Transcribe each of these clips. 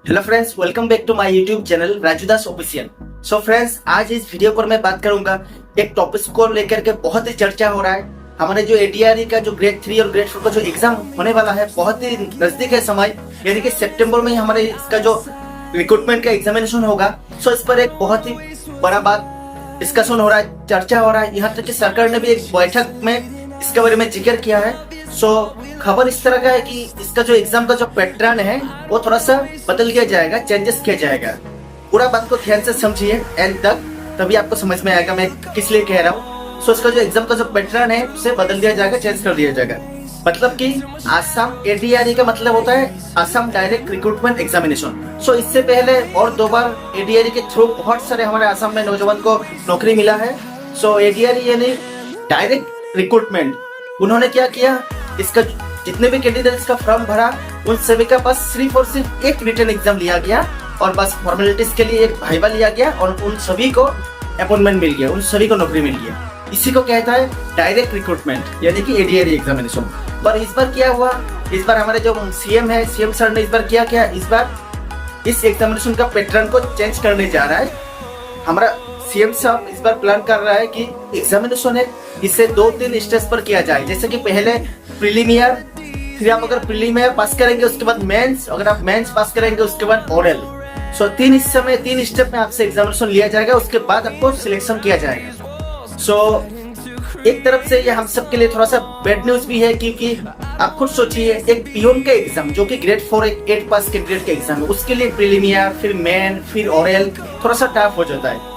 Hello friends, welcome back to my YouTube channel Rajudas official. So friends, आज इस video पर मैं बात करूंगा एक टॉपिक को लेकर के बहुत ही चर्चा हो रहा है। हमारे जो एडीआरई का जो ग्रेड 3 और ग्रेड 4 का जो एग्जाम होने वाला है, बहुत ही नजदीक है समय, यानी कि सितंबर में हमारे इसका जो रिक्रूटमेंट का एग्जामिनेशन होगा। सो इस पर एक बहुत ही बड़ा बात डिस्कशन हो रहा है, चर्चा हो रहा है। यहाँ तक कि सरकार ने भी एक बैठक में इसके बारे में जिक्र किया है। सो खबर इस तरह का है कि इसका जो एग्जाम का जो पैटर्न है वो थोड़ा सा बदल दिया जाएगा, चेंजेस किया जाएगा। पूरा बात को ध्यान से समझिए एंड तक, तभी आपको समझ में आएगा मैं किस लिए कह रहा हूँ। सो इसका जो एग्जाम का जो पैटर्न है उसे बदल दिया जाएगा, चेंज कर दिया जाएगा। मतलब कि आसाम एडीआरई का मतलब होता है आसाम डायरेक्ट रिक्रूटमेंट एग्जामिनेशन। सो इससे पहले और 2 बार एडीआरई के थ्रू बहुत सारे हमारे आसाम में नौजवान को नौकरी मिला है। सो एडीआरई यानी डायरेक्ट रिक्रूटमेंट, उन्होंने क्या किया, इसका जितने भी कैंडिडेट्स का फॉर्म भरा उन सभी का बस सिर्फ और सिर्फ एक रिटन एग्जाम लिया गया और बस फॉर्मेलिटीज के लिए एक भाइवा लिया गया और उन सभी को अपॉइंटमेंट मिल गया, उन सभी को नौकरी मिल गया। इसी को कहता है डायरेक्ट रिक्रूटमेंट यानी कि एडीआरई एग्जामिनेशन। पर इस बार क्या हुआ, इस बार हमारे जो सीएम है, सीएम सर ने इस बार क्या किया, इस बार इस एग्जामिनेशन का पैटर्न को चेंज करने जा रहा है। हमारा सीएम साहब इस बार प्लान कर रहा है कि एग्जामिनेशन है इसे 2-3 स्टेज पर किया जाए। जैसे कि पहले प्रीलिमियर, फिर आप अगर प्रीलिमियर पास करेंगे उसके बाद मेंस, अगर आप मेंस पास करेंगे उसके बाद ओरल। सो 3 हिस्से में 3 स्टेप में आपसे एग्जामिनेशन लिया जाएगा, उसके बाद आपको सिलेक्शन किया जाएगा। सो एक तरफ से ये हम सब के लिए थोड़ा सा बैड न्यूज भी है, क्योंकि आप खुद सोचिए एक पियोन का एग्जाम जो कि ग्रेड 4 8 पास कैंडिडेट का एग्जाम है, उसके लिए प्रीलिमियर फिर मेन फिर ओरल थोड़ा सा टफ हो जाता है।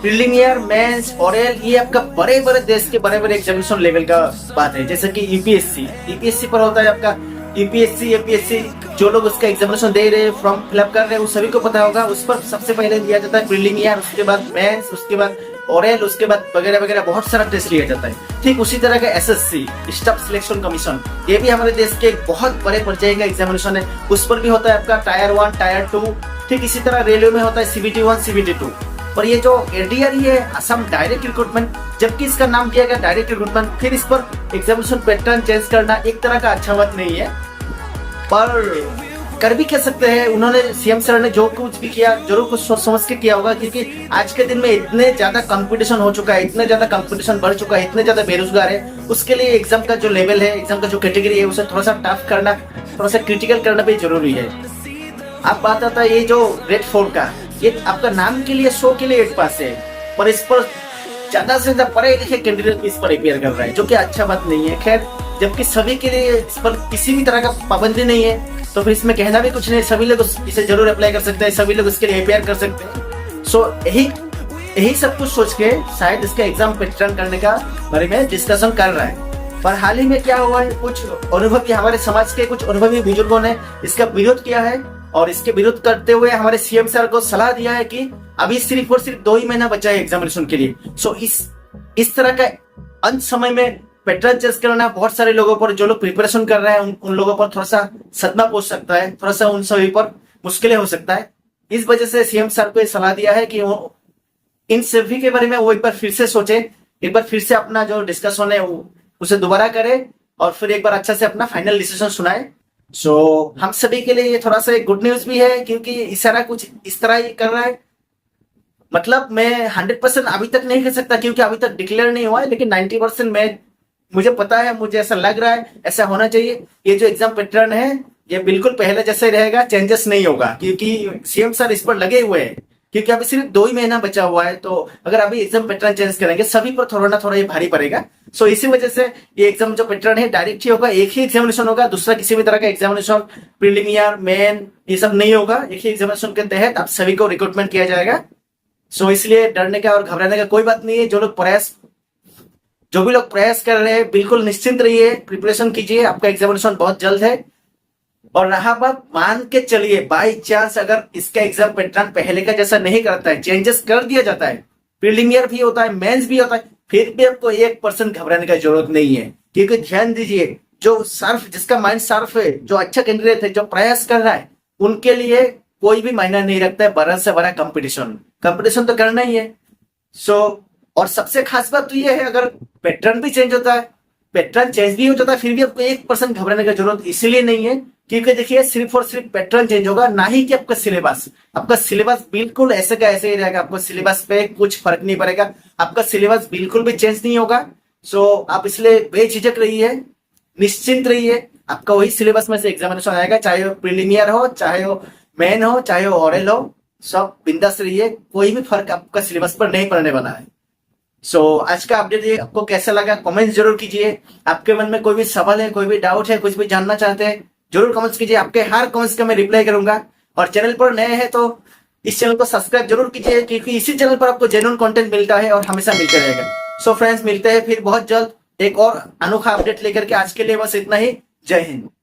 प्रीलिमियर, मेंस, ओरल ये आपका बड़े बड़े देश के बड़े बड़े एग्जामिनेशन लेवल का बात है। जैसे कि यूपीएससी पर होता है आपका यूपीएससी, एपीएससी, जो लोग उसका एग्जामिनेशन दे रहे हैं, फॉर्म फिलअप कर रहे हैं, उस सभी को पता होगा। उस पर सबसे पहले दिया जाता है प्रीलिमियर, उसके बाद मेंस, उसके बाद ओरल, उसके बाद वगैरह वगैरह बहुत सारा टेस्ट लिया जाता है। ठीक उसी तरह का एसएससी, स्टाफ सिलेक्शन कमीशन, ये भी हमारे देश के एक बहुत बड़े पर्याय का एग्जामिनेशन है। उस पर भी होता है आपका टायर 1 टायर 2। ठीक इसी तरह रेलवे में होता है सीबीटी 1 सीबीटी 2। और ये जो एडीआरई है असम डायरेक्ट रिक्रूटमेंट, जबकि इसका नाम दिया गया डायरेक्ट रिक्रूटमेंट, फिर इस पर एग्जामिनेशन पैटर्न चेंज करना एक तरह का अच्छा बात नहीं है, पर कर भी कह सकते हैं। उन्होंने सीएम सर ने जो कुछ भी किया जरूर कुछ सोच समझ के किया होगा, क्योंकि आज के दिन में इतने ज्यादा कंपटीशन हो चुका है, इतने ज्यादा कंपटीशन बढ़ चुका है, इतने ज्यादा बेरोजगार है, उसके लिए एग्जाम का जो लेवल है, एग्जाम का जो कैटेगरी है, उसे थोड़ा सा टफ करना, थोड़ा सा क्रिटिकल करना भी जरूरी है। अब बात आता है ये जो ग्रेड 4 का, ये आपका नाम के लिए, शो के लिए 8 पास है, पर इस पर ज्यादा से ज्यादा पढ़े लिखे कैंडिडेट इस पर अपेयर कर रहा है, जो कि अच्छा बात नहीं है। खैर, जबकि सभी के लिए इस पर किसी भी तरह का पाबंदी नहीं है, तो फिर इसमें कहना भी कुछ नहीं, सभी लोग इसे जरूर अप्लाई कर सकते हैं, सभी लोग इसके लिए अपेयर कर सकते हैं। सो यही सब कुछ सोच के शायद इसका एग्जाम पैटर्न करने का बारे में डिस्कशन कर रहा है। पर हाल ही में क्या हुआ है, कुछ अनुभवी, हमारे समाज के कुछ अनुभवी बुजुर्गों ने इसका विरोध किया है और इसके विरोध करते हुए हमारे सीएम सर को सलाह दिया है कि अभी सिर्फ और सिर्फ 2 ही महीना बचा है एग्जामिनेशन के लिए। सो इस तरह का अंत समय में पैटर्न चेंज करना बहुत सारे लोगों पर, जो लोग प्रिपरेशन कर रहे हैं उन लोगों पर थोड़ा सा सदमा पहुंच सकता है, थोड़ा सा उन सभी पर मुश्किलें हो सकता है। इस वजह से सीएम सर को सलाह दिया है कि वो इन सभी के बारे में वो एक बार फिर से सोचे, एक बार फिर से अपना जो डिस्कशन है उसे दोबारा करे और फिर एक बार अच्छा से अपना फाइनल डिसीजन सुनाए। सो हम सभी के लिए ये थोड़ा सा गुड न्यूज भी है, क्योंकि इशारा कुछ इस तरह ही कर रहा है। मतलब मैं 100% अभी तक नहीं कह सकता, क्योंकि अभी तक डिक्लेयर नहीं हुआ है, लेकिन 90% मैं, मुझे पता है, मुझे ऐसा लग रहा है, ऐसा होना चाहिए। ये जो एग्जाम पैटर्न है ये बिल्कुल पहले जैसे ही रहेगा, चेंजेस नहीं होगा, क्योंकि सीएम सर इस पर लगे हुए हैं। क्योंकि अभी सिर्फ 2 ही महीना बचा हुआ है, तो अगर अभी एग्जाम पैटर्न चेंज करेंगे सभी पर थोड़ा ना थोड़ा ये भारी पड़ेगा। सो इसी वजह से ये एग्जाम जो पैटर्न है डायरेक्ट ही होगा, एक ही एग्जामिनेशन होगा, दूसरा किसी भी तरह का एग्जामिनेशन, प्रीलिमियर, मेन, ये सब नहीं होगा। एक ही एग्जामिनेशन के तहत आप सभी को रिक्रूटमेंट किया जाएगा। सो इसलिए डरने का और घबराने का कोई बात नहीं है। जो भी लोग प्रयास कर रहे हैं, बिल्कुल निश्चिंत रहिए, प्रिपरेशन कीजिए, आपका एग्जामिनेशन बहुत जल्द है। और रहा बात, मान के चलिए बाई चांस अगर इसका एग्जाम पैटर्न पहले का जैसा नहीं करता है, चेंजेस कर दिया जाता है, प्रीलिमियर भी होता है, मेंस भी होता है, फिर भी आपको 1% घबराने की जरूरत नहीं है। क्योंकि ध्यान दीजिए, जो सर्फ, जिसका माइंड सर्फ है, जो अच्छा कैंडिडेट है, जो प्रयास कर रहा है, उनके लिए कोई भी मायना नहीं रखता है बड़ा से बड़ा कंपटीशन तो करना ही है। सो और सबसे खास बात तो ये है, अगर पैटर्न भी चेंज होता है पैटर्न चेंज भी हो जाता है फिर भी आपको 1% घबराने की जरूरत इसलिए नहीं है, क्योंकि देखिए सिर्फ और सिर्फ पैटर्न चेंज होगा, ना ही कि आपका सिलेबस। आपका सिलेबस बिल्कुल ऐसे का ऐसे ही रहेगा, आपको सिलेबस पे कुछ फर्क नहीं पड़ेगा, आपका सिलेबस बिल्कुल भी चेंज नहीं होगा। सो आप इसलिए बेझिझक रहिए, निश्चिंत रहिए, आपका वही सिलेबस में से एग्जामिनेशन आएगा, चाहे वो प्रीलिमियर हो, चाहे वो मेन हो, चाहे वो ओरल हो, सब बिंदास रहिए, कोई भी फर्क आपका सिलेबस पर नहीं पड़ने वाला है। आज का अपडेट ये आपको कैसा लगा कमेंट जरूर कीजिए। आपके मन में कोई भी सवाल है, कोई भी डाउट है, कुछ भी जानना चाहते हैं, जरूर कमेंट्स कीजिए, आपके हर कमेंट्स का मैं रिप्लाई करूंगा। और चैनल पर नए हैं तो इस चैनल को सब्सक्राइब जरूर कीजिए, क्योंकि इसी चैनल पर आपको जेन्युइन कंटेंट मिलता है और हमेशा मिलते रहेगा। फ्रेंड्स, मिलते हैं फिर बहुत जल्द एक और अनोखा अपडेट लेकर के। आज के लिए बस इतना ही। जय हिंद।